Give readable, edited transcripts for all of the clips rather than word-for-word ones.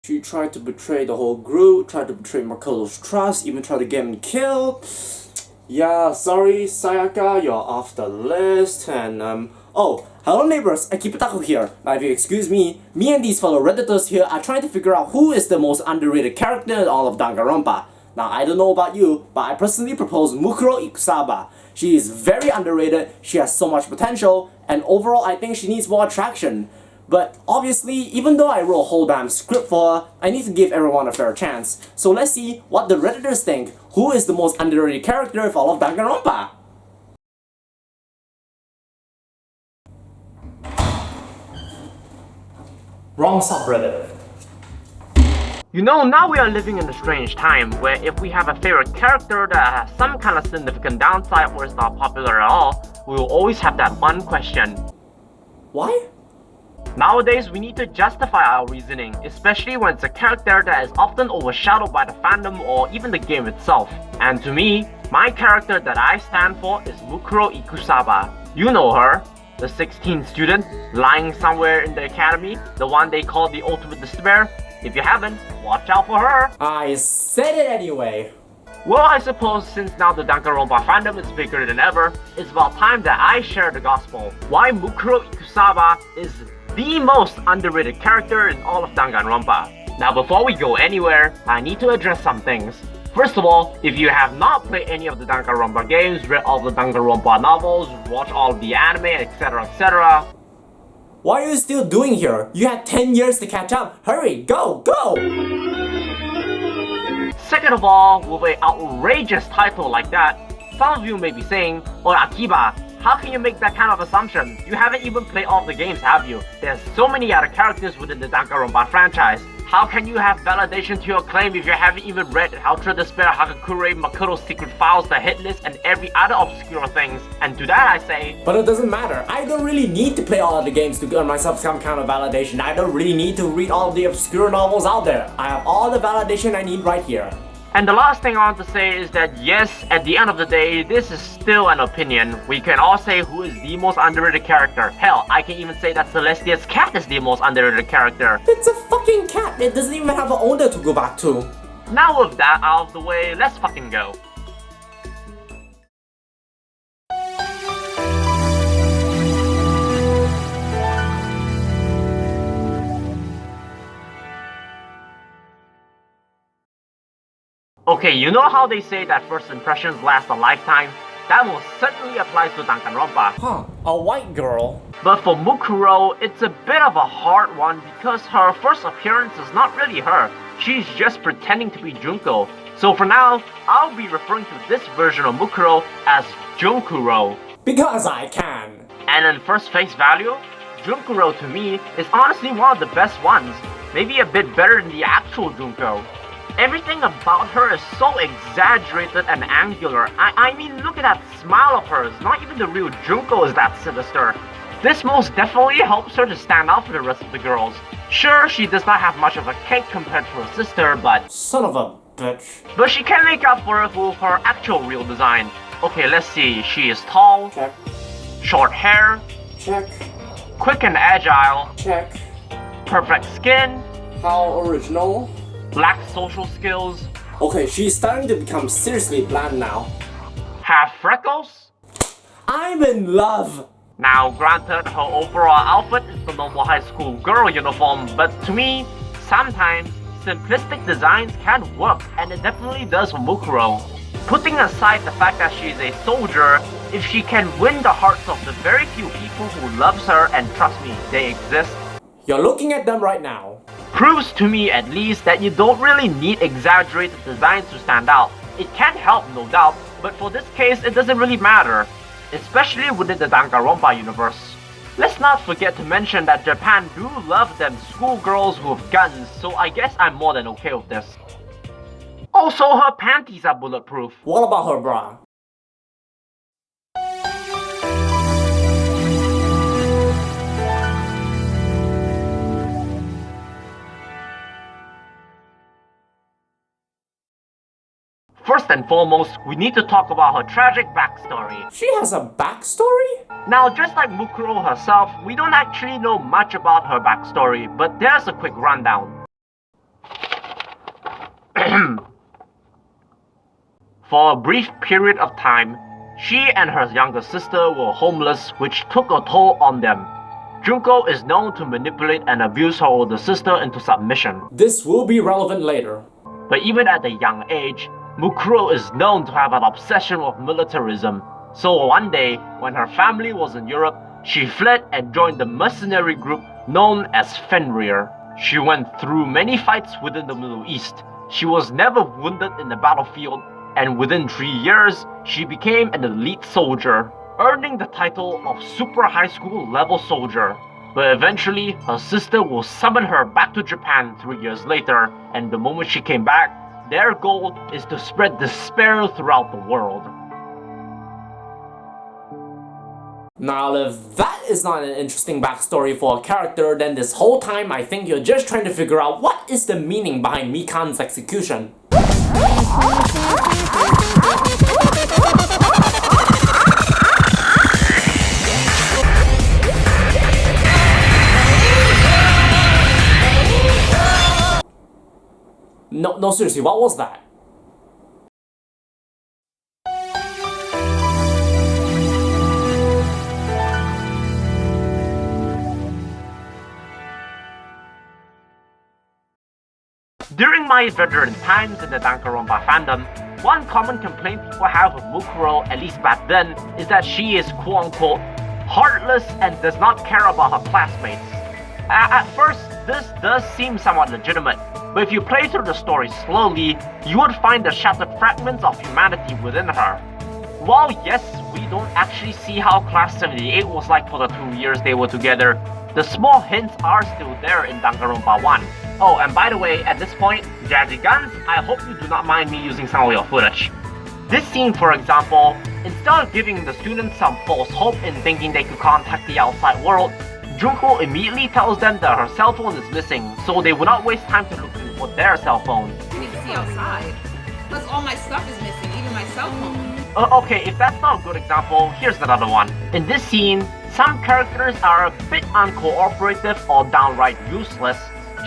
She tried to betray the whole group, tried to betray Makoto's trust, even tried to get him killed. Yeah, sorry, Sayaka, you're off the list, and oh, hello neighbors, Akibataku here. Now if you excuse me and these fellow redditors here are trying to figure out who is the most underrated character in all of Danganronpa. Now I don't know about you, but I personally propose Mukuro Ikusaba. She is very underrated, she has so much potential, and overall I think she needs more attraction. But obviously, even though I wrote a whole damn script for her, I need to give everyone a fair chance. So let's see what the redditors think. Who is the most underrated character of all of Danganronpa? Wrong subreddit. You know, now we are living in a strange time where if we have a favorite character that has some kind of significant downside or is not popular at all, we will always have that one question. Why? Nowadays, we need to justify our reasoning, especially when it's a character that is often overshadowed by the fandom or even the game itself. And to me, my character that I stand for is Mukuro Ikusaba. You know her, the 16th student, lying somewhere in the academy, the one they call the ultimate despair. If you haven't, watch out for her! I said it anyway. Well, I suppose since now the Danganronpa fandom is bigger than ever, it's about time that I share the gospel. Why Mukuro Ikusaba is the most underrated character in all of Danganronpa. Now before we go anywhere, I need to address some things. First of all, if you have not played any of the Danganronpa games, read all the Danganronpa novels, watched all of the anime, etc. What are you still doing here? You had 10 years to catch up. Hurry, go! Second of all, with an outrageous title like that, some of you may be saying, "Oh Akiba, how can you make that kind of assumption? You haven't even played all of the games, have you? There's so many other characters within the Danganronpa franchise. How can you have validation to your claim if you haven't even read Ultra Despair, Hagakure, Makoto's Secret Files, the Hit List, and every other obscure things?" And to that I say, but it doesn't matter. I don't really need to play all of the games to earn myself some kind of validation. I don't really need to read all of the obscure novels out there. I have all the validation I need right here. And the last thing I want to say is that yes, at the end of the day, this is still an opinion. We can all say who is the most underrated character. Hell, I can even say that Celestia's cat is the most underrated character. It's a fucking cat. It doesn't even have an owner to go back to. Now with that out of the way, let's fucking go. Okay, you know how they say that first impressions last a lifetime? That most certainly applies to Danganronpa. Huh, a white girl. But for Mukuro, it's a bit of a hard one because her first appearance is not really her. She's just pretending to be Junko. So for now, I'll be referring to this version of Mukuro as Junkuro. Because I can. And in first face value, Junkuro to me is honestly one of the best ones. Maybe a bit better than the actual Junko. Everything about her is so exaggerated and angular. I mean, look at that smile of hers. Not even the real Junko is that sinister. This most definitely helps her to stand out for the rest of the girls. Sure, she does not have much of a cake compared to her sister, but... Son of a bitch. But she can make up for it with her actual real design. Okay, let's see. She is tall. Check. Short hair. Check. Quick and agile. Check. Perfect skin. How original. Black social skills. Okay, she's starting to become seriously bland now. Have freckles. I'm in love. Now, granted, her overall outfit is the normal high school girl uniform, but to me, sometimes simplistic designs can work, and it definitely does for Mukuro. Putting aside the fact that she is a soldier, if she can win the hearts of the very few people who loves her, and trust me, they exist, you're looking at them right now. Proves to me at least that you don't really need exaggerated designs to stand out. It can help, no doubt, but for this case it doesn't really matter, especially within the Danganronpa universe. Let's not forget to mention that Japan do love them schoolgirls with guns, so I guess I'm more than okay with this. Also, her panties are bulletproof. What about her bra? First and foremost, we need to talk about her tragic backstory. She has a backstory? Now, just like Mukuro herself, we don't actually know much about her backstory, but there's a quick rundown. For a brief period of time, she and her younger sister were homeless, which took a toll on them. Junko is known to manipulate and abuse her older sister into submission. This will be relevant later. But even at a young age, Mukuro is known to have an obsession with militarism. So one day, when her family was in Europe, she fled and joined the mercenary group known as Fenrir. She went through many fights within the Middle East. She was never wounded in the battlefield, and within 3 years, she became an elite soldier, earning the title of Super High School Level Soldier. But eventually, her sister will summon her back to Japan 3 years later, and the moment she came back, their goal is to spread despair throughout the world. Now, if that is not an interesting backstory for a character, then this whole time I think you're just trying to figure out what is the meaning behind Mikan's execution. No, seriously, what was that? During my veteran times in the Danganronpa fandom, one common complaint people have with Mukuro, at least back then, is that she is quote-unquote heartless and does not care about her classmates. At first, this does seem somewhat legitimate, but if you play through the story slowly, you would find the shattered fragments of humanity within her. While yes, we don't actually see how Class 78 was like for the 2 years they were together, the small hints are still there in Danganronpa 1. Oh, and by the way, at this point, Jazzy Guns, I hope you do not mind me using some of your footage. This scene, for example, instead of giving the students some false hope in thinking they could contact the outside world, Junko immediately tells them that her cell phone is missing, so they will not waste time to look for their cell phone. I need to see outside. Plus all my stuff is missing, even my cell phone. Okay, if that's not a good example, here's another one. In this scene, some characters are a bit uncooperative or downright useless.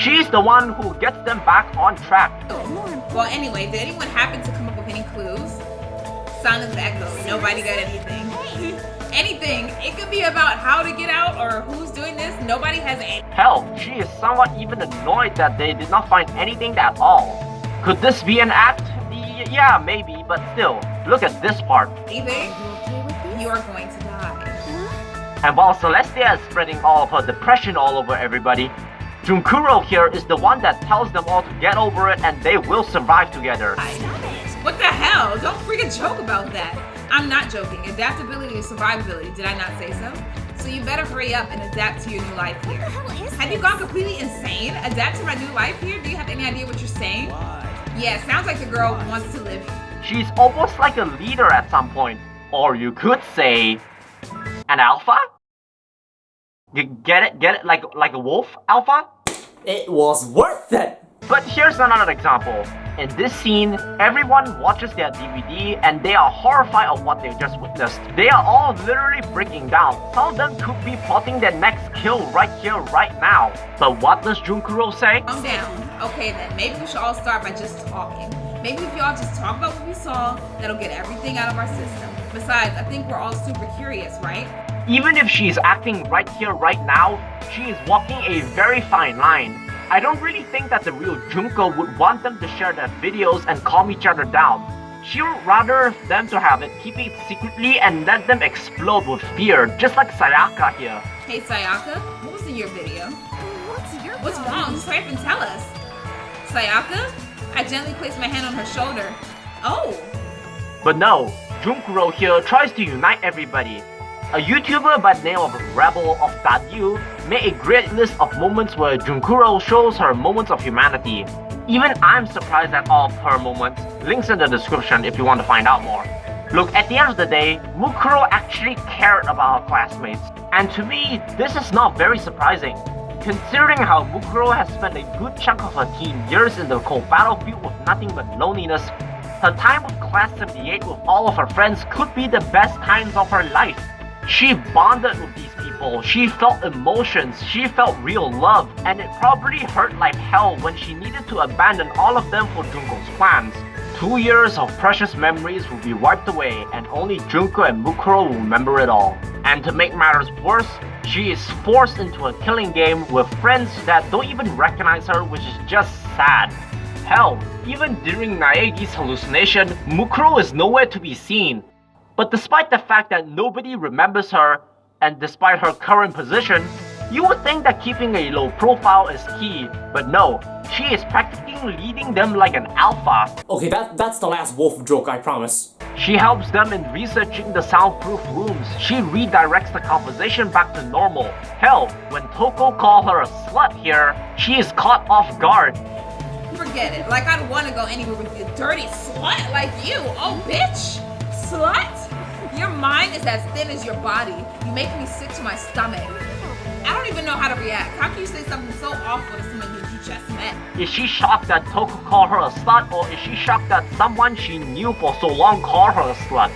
She's the one who gets them back on track. Well, anyway, did anyone happen to come up with any clues? Silence echoes. Nobody got anything. Anything. It could be about how to get out or who's doing this. Nobody has any. Hell, she is somewhat even annoyed that they did not find anything at all. Could this be an act? Yeah, maybe, but still, look at this part. Anything? You are going to die. And while Celestia is spreading all of her depression all over everybody, Junkuro here is the one that tells them all to get over it and they will survive together. What the hell? Don't freaking joke about that. I'm not joking. Adaptability is survivability. Did I not say so? So you better hurry up and adapt to your new life here. Have you gone completely insane? Adapt to my new life here? Do you have any idea what you're saying? Yeah, sounds like the girl wants to live here. She's almost like a leader at some point. Or you could say, an alpha? You get it? Get it? Like a wolf alpha? It was worth it! But here's another example. In this scene, everyone watches their DVD and they are horrified of what they just witnessed. They are all literally breaking down. Some of them could be plotting their next kill right here, right now. But what does Junkuro say? Calm down. Okay then, maybe we should all start by just talking. Maybe if y'all just talk about what we saw, that'll get everything out of our system. Besides, I think we're all super curious, right? Even if she's acting right here, right now, she is walking a very fine line. I don't really think that the real Junko would want them to share their videos and calm each other down. She would rather them to have it, keep it secretly, and let them explode with fear, just like Sayaka here. Hey Sayaka, what was in your video? What's wrong? Just hurry up and tell us. Sayaka? I gently placed my hand on her shoulder. Oh! But no, Junkuro here tries to unite everybody. A YouTuber by the name of Rebel of Dadyu made a great list of moments where Junkuro shows her moments of humanity. Even I'm surprised at all of her moments. Links in the description if you want to find out more. Look, at the end of the day, Mukuro actually cared about her classmates. And to me, this is not very surprising. Considering how Mukuro has spent a good chunk of her teen years in the cold battlefield with nothing but loneliness, her time with Class 78 with all of her friends could be the best times of her life. She bonded with these people people, she felt emotions, she felt real love, and it probably hurt like hell when she needed to abandon all of them for Junko's plans. 2 years of precious memories will be wiped away, and only Junko and Mukuro will remember it all. And to make matters worse, she is forced into a killing game with friends that don't even recognize her, which is just sad. Hell, even during Naegi's hallucination, Mukuro is nowhere to be seen. But despite the fact that nobody remembers her, and despite her current position, you would think that keeping a low profile is key, but no, she is practically leading them like an alpha. Okay, that's the last wolf joke, I promise. She helps them in researching the soundproof rooms. She redirects the conversation back to normal. Hell, when Toko called her a slut here, she is caught off guard. Forget it. Like, I'd want to go anywhere with you, dirty slut like you. Oh, bitch. Slut? Your mind is as thin as your body. You make me sick to my stomach. I don't even know how to react. How can you say something so awful to someone you just met? Is she shocked that Toko called her a slut, or is she shocked that someone she knew for so long called her a slut?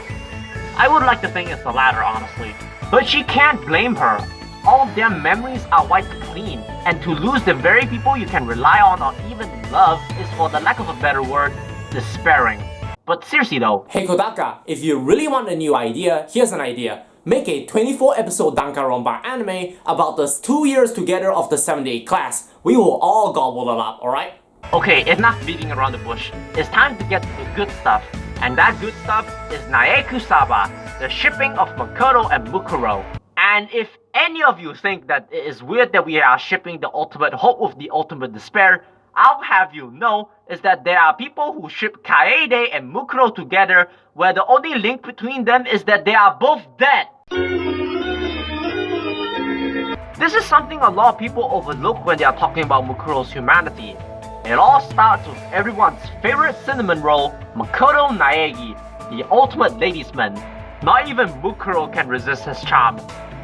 I would like to think it's the latter, honestly. But she can't blame her. All of their memories are wiped clean, and to lose the very people you can rely on or even love is, for the lack of a better word, despairing. But seriously though, HiroDoka, if you really want a new idea, here's an idea. Make a 24-episode Danganronpa anime about the 2 years together of the 78 class. We will all gobble it up, alright? okay, enough beating around the bush. It's time to get to the good stuff. And that good stuff is Ikusaba, the shipping of Mukoto and Mukuro. And if any of you think that it is weird that we are shipping the ultimate hope with the ultimate despair, I'll have you know is that there are people who ship Kaede and Mukuro together where the only link between them is that they are both dead. This is something a lot of people overlook when they are talking about Mukuro's humanity. It all starts with everyone's favorite cinnamon roll, Mukoto Naegi, the ultimate ladies' man. Not even Mukuro can resist his charm.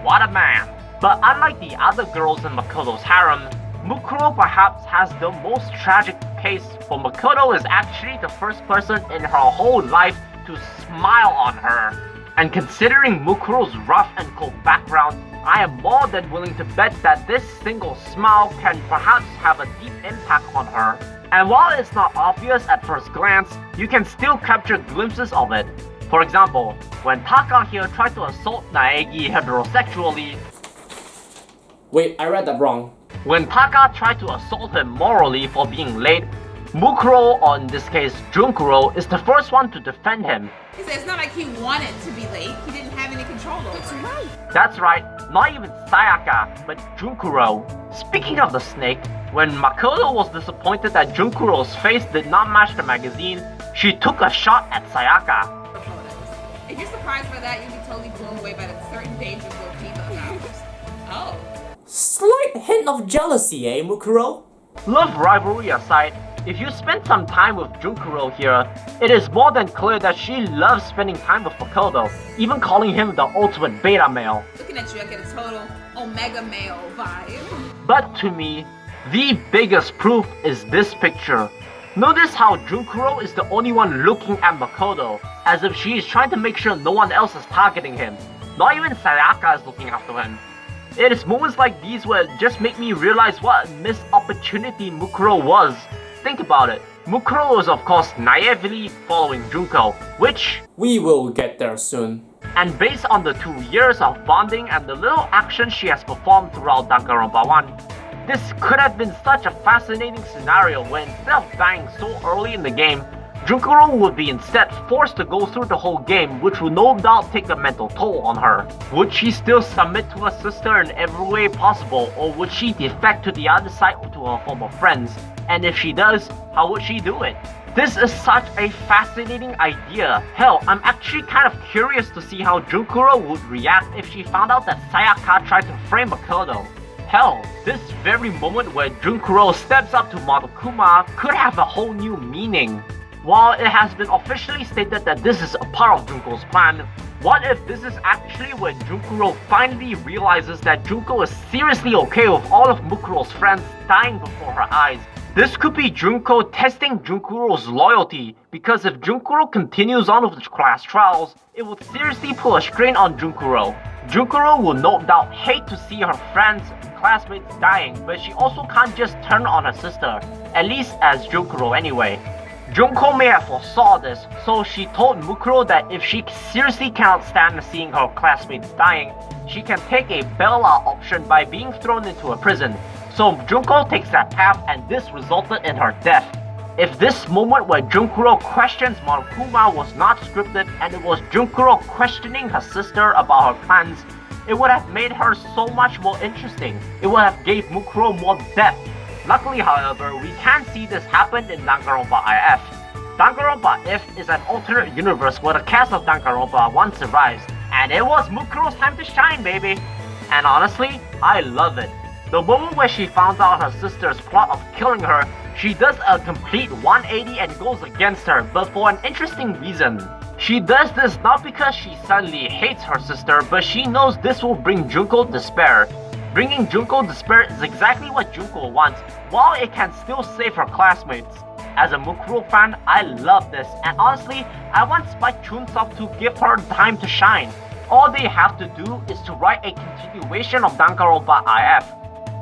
What a man! But unlike the other girls in Makoto's harem, Mukuro perhaps has the most tragic case, for Mukoto is actually the first person in her whole life to smile on her. And considering Mukuro's rough and cold background, I am more than willing to bet that this single smile can perhaps have a deep impact on her. And while it's not obvious at first glance, you can still capture glimpses of it. For example, when Taka here tried to assault Naegi heterosexually. Wait, I read that wrong. When Taka tried to assault him morally for being late, Mukuro, or in this case Junkuro, is the first one to defend him. He said it's not like he wanted to be late. He didn't have any control over it. That's right, not even Sayaka, but Junkuro. Speaking of the snake, when Makoto was disappointed that Junkuro's face did not match the magazine, she took a shot at Sayaka. If you're surprised by that, you'll be totally blown away by the certain dangers of female novels. Oh. Slight hint of jealousy, eh, Mukuro? Love rivalry aside, if you spend some time with Junkuro here, it is more than clear that she loves spending time with Makoto, even calling him the ultimate beta male. Looking at you, I get a total omega male vibe. But to me, the biggest proof is this picture. Notice how Junkuro is the only one looking at Makoto, as if she is trying to make sure no one else is targeting him. Not even Sayaka is looking after him. It is moments like these where it just make me realize what a missed opportunity Mukuro was. Think about it. Mukuro was of course naively following Junko, which we will get there soon. And based on the 2 years of bonding and the little actions she has performed throughout Danganronpa 1, this could have been such a fascinating scenario where instead of dying so early in the game, Junkuro would be instead forced to go through the whole game, which would no doubt take a mental toll on her. Would she still submit to her sister in every way possible, or would she defect to the other side to her former friends? And if she does, how would she do it? This is such a fascinating idea. Hell, I'm actually kind of curious to see how Junkuro would react if she found out that Sayaka tried to frame Makoto. Hell, this very moment where Junkuro steps up to Monokuma could have a whole new meaning. While it has been officially stated that this is a part of Junko's plan, what if this is actually when Junkuro finally realizes that Junko is seriously okay with all of Mukuro's friends dying before her eyes? This could be Junko testing Junkuro's loyalty, because if Junkuro continues on with the class trials, it would seriously put a strain on Junkuro. Junkuro will no doubt hate to see her friends and classmates dying, but she also can't just turn on her sister, at least as Junkuro anyway. Junko may have foresaw this, so she told Mukuro that if she seriously cannot stand seeing her classmates dying, she can take a bailout option by being thrown into a prison. So Junko takes that path and this resulted in her death. If this moment where Junkuro questions Monokuma was not scripted and it was Junkuro questioning her sister about her plans, it would have made her so much more interesting. It would have gave Mukuro more depth. Luckily, however, we can see this happen in Danganronpa IF. Danganronpa IF is an alternate universe where the cast of Danganronpa once arrives, and it was Mukuro's time to shine, baby! And honestly, I love it. The moment where she found out her sister's plot of killing her, she does a complete 180 and goes against her, but for an interesting reason. She does this not because she suddenly hates her sister, but she knows this will bring Junko despair. Bringing Junko despair is exactly what Junko wants, while it can still save her classmates. As a Mukuro fan, I love this, and honestly, I want Spike Chunsoft to give her time to shine. All they have to do is to write a continuation of Danganronpa IF.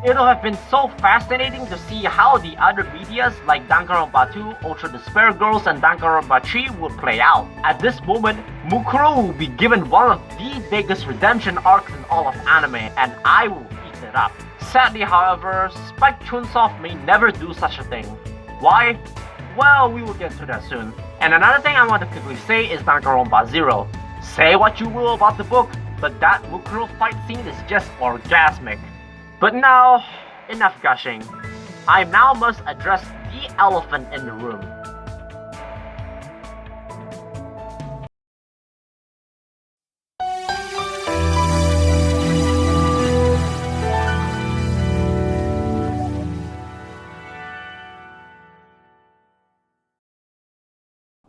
It'll have been so fascinating to see how the other medias like Danganronpa 2, Ultra Despair Girls, and Danganronpa 3 would play out. At this moment, Mukuro will be given one of the biggest redemption arcs in all of anime, and I will eat it up. Sadly, however, Spike Chunsoft may never do such a thing. Why? Well, we will get to that soon. And another thing I want to quickly say is Danganronpa 0. Say what you will about the book, but that Mukuro fight scene is just orgasmic. But now, enough gushing. I now must address the elephant in the room.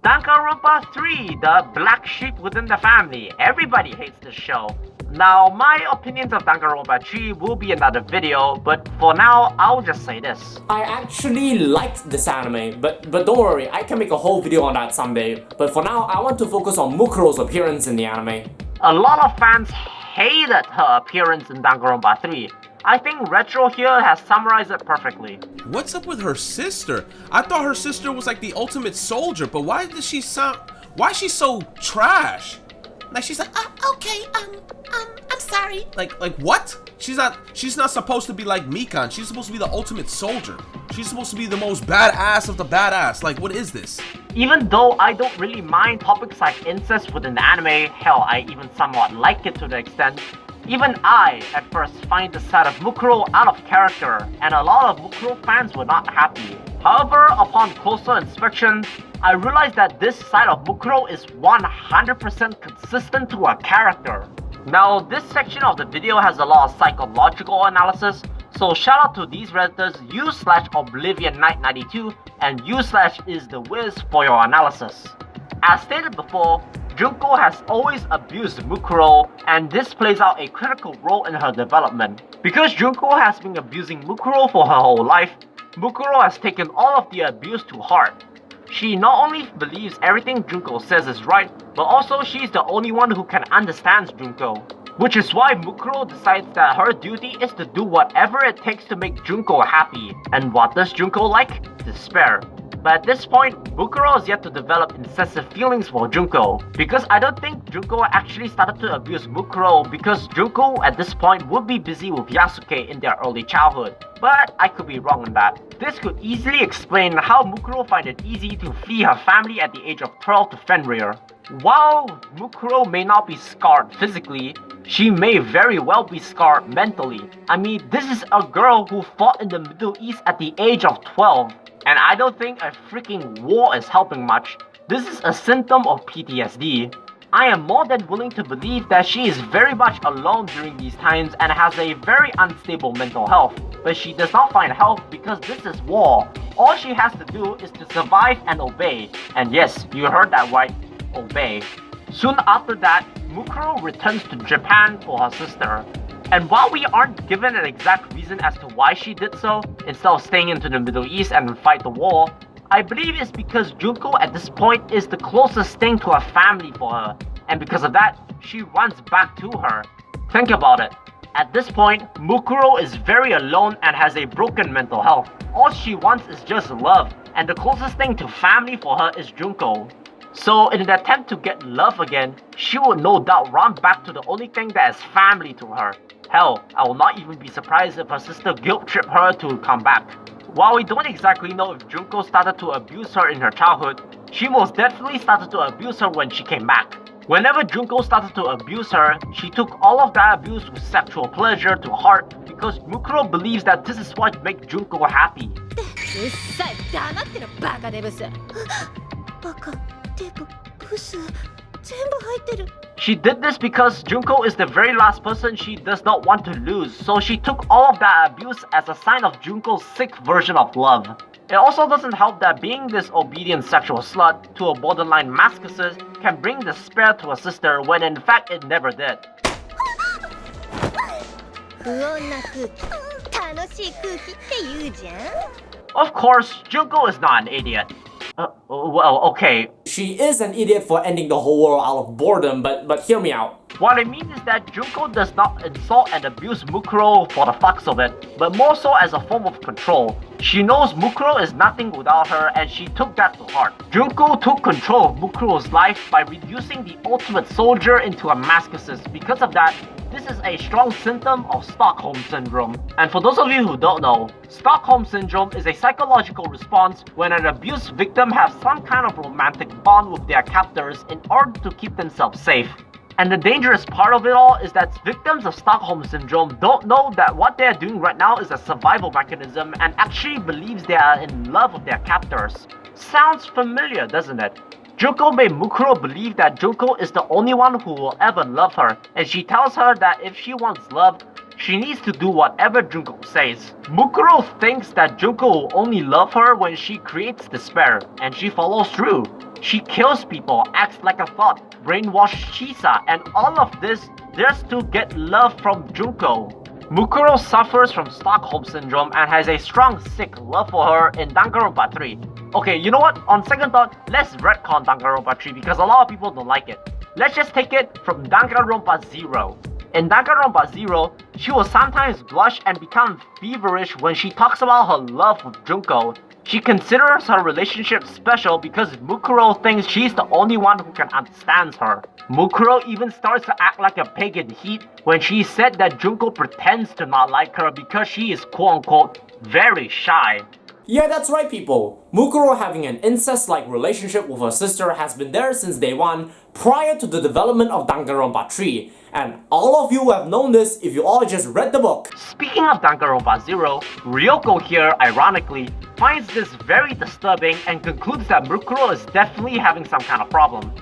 Danganronpa 3, the black sheep within the family. Everybody hates this show. Now, my opinions of Danganronpa 3 will be another video, but for now, I'll just say this. I actually liked this anime, but don't worry, I can make a whole video on that someday. But for now, I want to focus on Mukuro's appearance in the anime. A lot of fans hated her appearance in Danganronpa 3. I think Retro here has summarized it perfectly. What's up with her sister? I thought her sister was like the ultimate soldier, but why is she so trash? Like she's like, Okay, I'm sorry. like what? She's not supposed to be like Mikan. She's supposed to be the ultimate soldier. She's supposed to be the most badass of the badass. Like, what is this? Even though I don't really mind topics like incest within the anime, hell, I even somewhat like it to the extent, even I, at first, find the side of Mukuro out of character, and a lot of Mukuro fans were not happy. However, upon closer inspection, I realized that this side of Mukuro is 100% consistent to her character. Now, this section of the video has a lot of psychological analysis, so shout out to these redditors u/OblivionKnight92 and u/IsTheWiz for your analysis. As stated before, Junko has always abused Mukuro, and this plays out a critical role in her development. Because Junko has been abusing Mukuro for her whole life, Mukuro has taken all of the abuse to heart. She not only believes everything Junko says is right, but also she's the only one who can understand Junko. Which is why Mukuro decides that her duty is to do whatever it takes to make Junko happy. And what does Junko like? Despair. But at this point, Mukuro is yet to develop incessive feelings for Junko. Because I don't think Junko actually started to abuse Mukuro because Junko at this point would be busy with Yasuke in their early childhood. But I could be wrong on that. This could easily explain how Mukuro find it easy to flee her family at the age of 12 to Fenrir. While Mukuro may not be scarred physically, she may very well be scarred mentally. I mean, this is a girl who fought in the Middle East at the age of 12. And I don't think a freaking war is helping much. This is a symptom of PTSD. I am more than willing to believe that she is very much alone during these times and has a very unstable mental health. But she does not find help because this is war. All she has to do is to survive and obey. And yes, you heard that right, obey. Soon after that, Mukuro returns to Japan for her sister. And while we aren't given an exact reason as to why she did so, instead of staying into the Middle East and fight the war, I believe it's because Junko at this point is the closest thing to her family for her, and because of that, she runs back to her. Think about it. At this point, Mukuro is very alone and has a broken mental health. All she wants is just love, and the closest thing to family for her is Junko. So in an attempt to get love again, she would no doubt run back to the only thing that is family to her. Hell, I will not even be surprised if her sister guilt-tripped her to come back. While we don't exactly know if Junko started to abuse her in her childhood, she most definitely started to abuse her when she came back. Whenever Junko started to abuse her, she took all of that abuse with sexual pleasure to heart because Mukuro believes that this is what makes Junko happy. うっさい黙ってろバカデブスバカデブブス全部入ってる She did this because Junko is the very last person she does not want to lose, so she took all of that abuse as a sign of Junko's sick version of love. It also doesn't help that being this obedient sexual slut to a borderline masochist can bring despair to her sister when in fact it never did. 不穏な空気楽しい空気って言うじゃん Of course, Junko is not an idiot. Well, okay. She is an idiot for ending the whole world out of boredom, but hear me out. What I mean is that Junko does not insult and abuse Mukuro for the fucks of it, but more so as a form of control. She knows Mukuro is nothing without her and she took that to heart. Junko took control of Mukuro's life by reducing the ultimate soldier into a masochist. Because of that, this is a strong symptom of Stockholm Syndrome. And for those of you who don't know, Stockholm Syndrome is a psychological response when an abuse victim has some kind of romantic bond with their captors in order to keep themselves safe. And the dangerous part of it all is that victims of Stockholm Syndrome don't know that what they're doing right now is a survival mechanism and actually believes they are in love with their captors. Sounds familiar, doesn't it? Junko made Mukuro believe that Junko is the only one who will ever love her, and she tells her that if she wants love, she needs to do whatever Junko says. Mukuro thinks that Junko will only love her when she creates despair, and she follows through. She kills people, acts like a thought, brainwashes Chisa, and all of this just to get love from Junko. Mukuro suffers from Stockholm Syndrome and has a strong, sick love for her in Danganronpa 3. Okay, you know what? On second thought, let's retcon Danganronpa 3 because a lot of people don't like it. Let's just take it from Danganronpa 0. In Danganronpa 0, she will sometimes blush and become feverish when she talks about her love with Junko. She considers her relationship special because Mukuro thinks she's the only one who can understand her. Mukuro even starts to act like a pig in heat when she said that Junko pretends to not like her because she is quote-unquote very shy. Yeah, that's right, people. Mukuro having an incest-like relationship with her sister has been there since day one, prior to the development of Danganronpa 3. And all of you have known this if you all just read the book. Speaking of Danganronpa 0, Ryoko here, ironically, finds this very disturbing and concludes that Mukuro is definitely having some kind of problem.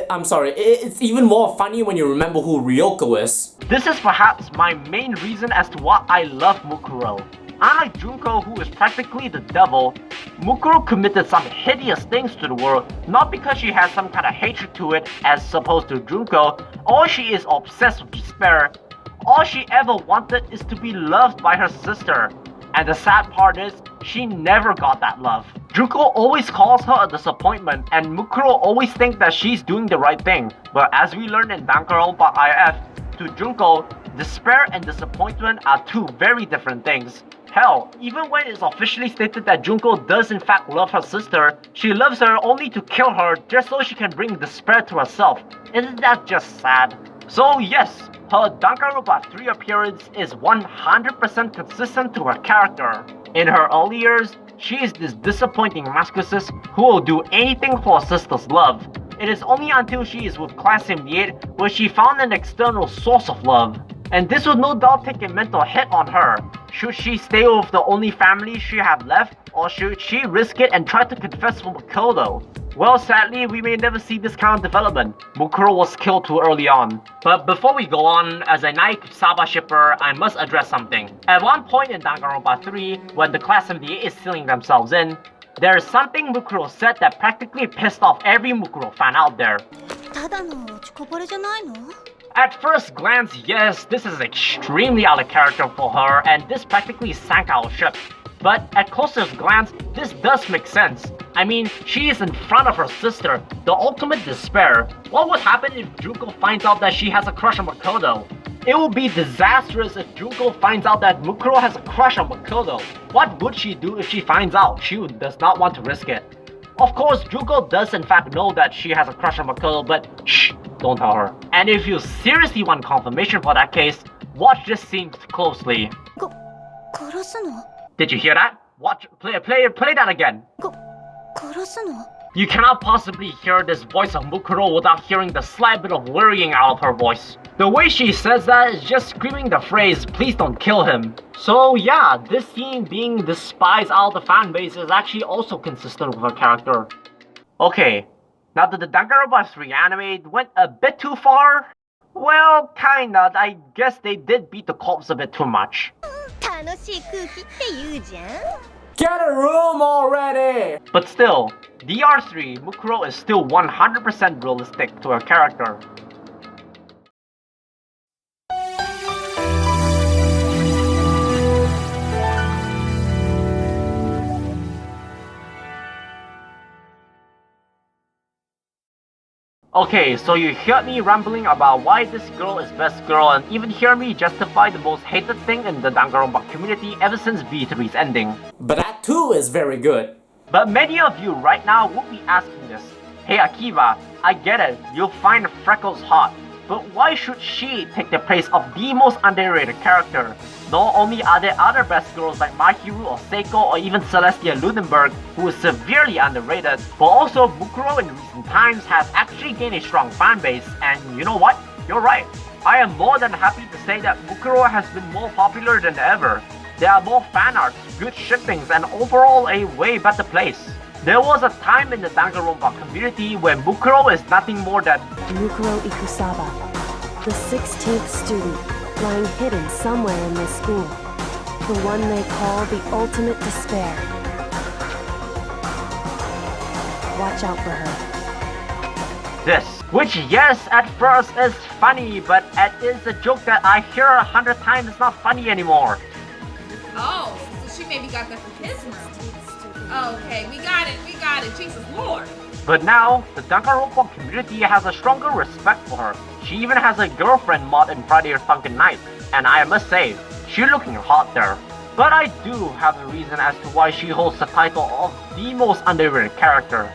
I'm sorry, it's even more funny when you remember who Ryoko is. This is perhaps my main reason as to why I love Mukuro. Unlike Junko, who is practically the devil, Mukuro committed some hideous things to the world, not because she has some kind of hatred to it as opposed to Junko, or she is obsessed with despair. All she ever wanted is to be loved by her sister. And the sad part is, she never got that love. Junko always calls her a disappointment, and Mukuro always thinks that she's doing the right thing. But as we learned in Danganronpa IF, to Junko, despair and disappointment are two very different things. Hell, even when it's officially stated that Junko does in fact love her sister, she loves her only to kill her just so she can bring despair to herself. Isn't that just sad? So yes, her Danganronpa 3 appearance is 100% consistent to her character. In her early years, she is this disappointing masochist who will do anything for her sister's love. It is only until she is with Class 78 where she found an external source of love. And this would no doubt take a mental hit on her. Should she stay with the only family she had left, or should she risk it and try to confess for Mukoto? Well, sadly, we may never see this kind of development. Mukuro was killed too early on. But before we go on, as a Ikusaba shipper, I must address something. At one point in Danganronpa 3, when the Class 78 is sealing themselves in, there is something Mukuro said that practically pissed off every Mukuro fan out there. ただの落ちこぼれじゃないの At first glance, yes, this is extremely out of character for her, and this practically sank our ship. But at closest glance, this does make sense. I mean, she is in front of her sister, the ultimate despair. What would happen if Junko finds out that she has a crush on Mukoto? It will be disastrous if Junko finds out that Mukuro has a crush on Mukoto. What would she do if she finds out? She does not want to risk it. Of course, Junko does in fact know that she has a crush on Mukoto, but shh, don't tell her. And if you seriously want confirmation for that case, watch this scene closely. 殺すの? Did you hear that? Watch, play that again. 殺すの? You cannot possibly hear this voice of Mukuro without hearing the slight bit of worrying out of her voice. The way she says that is just screaming the phrase, please don't kill him. So yeah, this scene being despised out of the fanbase is actually also consistent with her character. Okay, now that the Danganronpa 3 anime went a bit too far? Well, kinda, I guess they did beat the corpse a bit too much. 楽しい空気って言うじゃん? Get a room already! But still, DR3, Mukuro is still 100% realistic to her character. Okay, so you heard me rambling about why this girl is best girl and even hear me justify the most hated thing in the Danganronpa community ever since V3's ending. But that too is very good. But many of you right now will be asking this. Hey Akiba, I get it, you'll find Freckles hot, but why should she take the place of the most underrated character? Not only are there other best girls like Mahiru or Seiko or even Celestia Ludenberg who is severely underrated, but also Mukuro in recent times has actually gained a strong fanbase, and you know what? You're right. I am more than happy to say that Mukuro has been more popular than ever. There are more fan arts, good shippings, and overall a way better place. There was a time in the Danganronpa community where Mukuro is nothing more than Mukuro Ikusaba, the 16th student, lying hidden somewhere in this school. The one they call the ultimate despair. Watch out for her. this. Which yes, at first is funny, but it is a joke that I hear 100 times it's not funny anymore. Oh, so she maybe got that from his room. Okay, we got it, Jesus Lord. But now, the Danganronpa community has a stronger respect for her. She even has a girlfriend mod in Friday or Funkin' Night, and I must say, she's looking hot there. But I do have a reason as to why she holds the title of the most underrated character.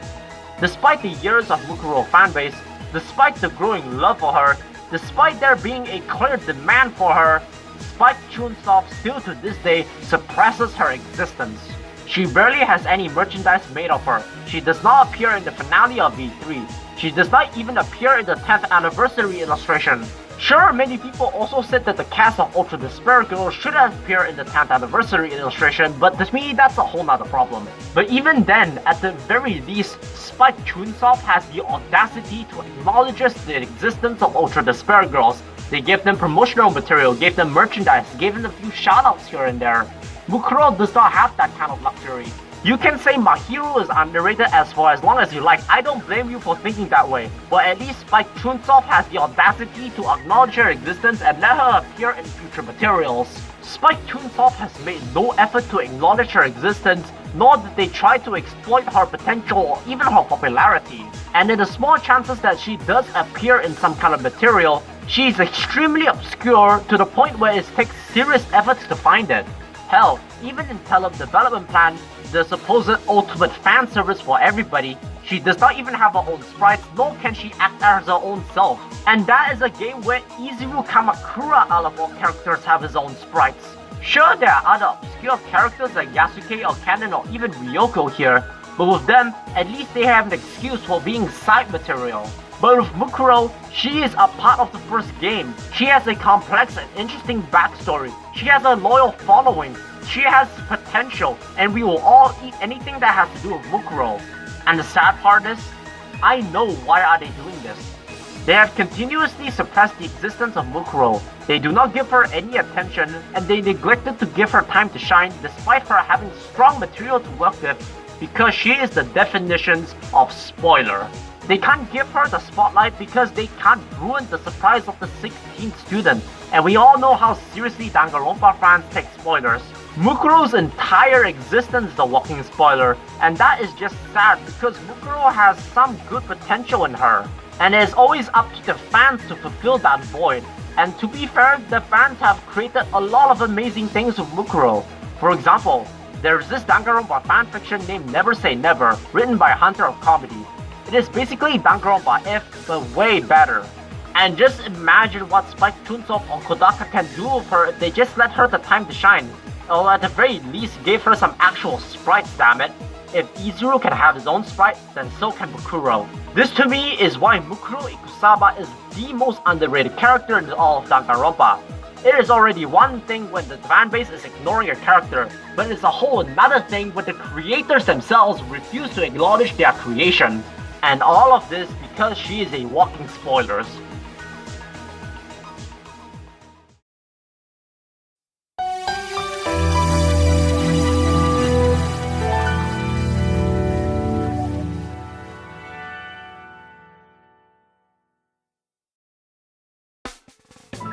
Despite the years of Mukuro fanbase, despite the growing love for her, despite there being a clear demand for her, Spike Chunsoft still to this day suppresses her existence. She barely has any merchandise made of her. She does not appear in the finale of V3. She does not even appear in the 10th anniversary illustration. Sure, many people also said that the cast of Ultra Despair Girl should appear in the 10th anniversary illustration, but to me that's a whole nother problem. But even then, at the very least, Spike Chunsoft has the audacity to acknowledge the existence of Ultra Despair Girls. They gave them promotional material, gave them merchandise, gave them a few shoutouts here and there. Mukuro does not have that kind of luxury. You can say Mahiru is underrated for as long as you like, I don't blame you for thinking that way, but at least Spike Chunsoft has the audacity to acknowledge her existence and let her appear in future materials. Spike Chunsoft has made no effort to acknowledge her existence, nor did they try to exploit her potential or even her popularity. And in the small chances that she does appear in some kind of material, she is extremely obscure to the point where it takes serious efforts to find it. Hell, even in Telem development plan, the supposed ultimate fan service for everybody, she does not even have her own sprites, nor can she act as her own self. And that is a game where Izuru Kamakura out of all characters have his own sprites. Sure, there are other obscure characters like Yasuke or Kanon or even Ryoko here, but with them, at least they have an excuse for being side material. But with Mukuro, she is a part of the first game. She has a complex and interesting backstory. She has a loyal following. She has potential, and we will all eat anything that has to do with Mukuro. And the sad part is, I know why are they doing this. They have continuously suppressed the existence of Mukuro. They do not give her any attention, and they neglected to give her time to shine despite her having strong material to work with, because she is the definitions of spoiler. They can't give her the spotlight because they can't ruin the surprise of the 16th student, and we all know how seriously Danganronpa fans take spoilers. Mukuro's entire existence is a walking spoiler, and that is just sad because Mukuro has some good potential in her, and it is always up to the fans to fulfill that void. And to be fair, the fans have created a lot of amazing things with Mukuro. For example, there's this Danganronpa fanfiction named Never Say Never, written by Hunter of Comedy. It is basically Danganronpa if, but way better. And just imagine what Spike Chunsopp or Kodaka can do with her if they just let her the time to shine. Or at the very least gave her some actual sprites, damn it. If Izuru can have his own sprite, then so can Mukuro. This to me is why Mukuro Ikusaba is the most underrated character in all of Danganronpa. It is already one thing when the fanbase is ignoring a character, but it's a whole another thing when the creators themselves refuse to acknowledge their creation. And all of this because she is a walking spoilers.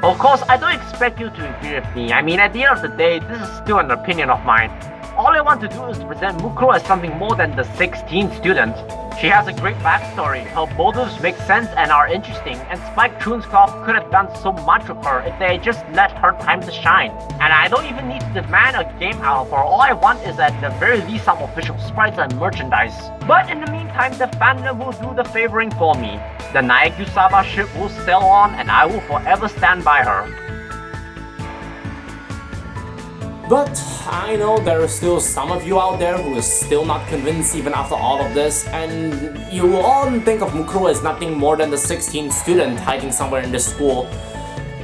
Of course, I don't expect you to agree with me. I mean, at the end of the day, this is still an opinion of mine. All I want to do is to present Mukuro as something more than the 16th student. She has a great backstory, her motives make sense and are interesting, and Spike Chunsopp could have done so much with her if they just let her time to shine. And I don't even need to demand a game out of her, all I want is at the very least some official sprites and merchandise. But in the meantime, the fandom will do the favoring for me. The Ikusaba ship will sail on and I will forever stand by her. But I know there are still some of you out there who is still not convinced even after all of this, and you will all think of Mukuro as nothing more than the 16th student hiding somewhere in this school.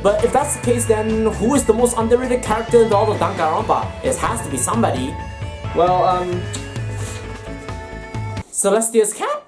But if that's the case, then who is the most underrated character in all of Danganronpa? It has to be somebody. Well, Celestia's cat?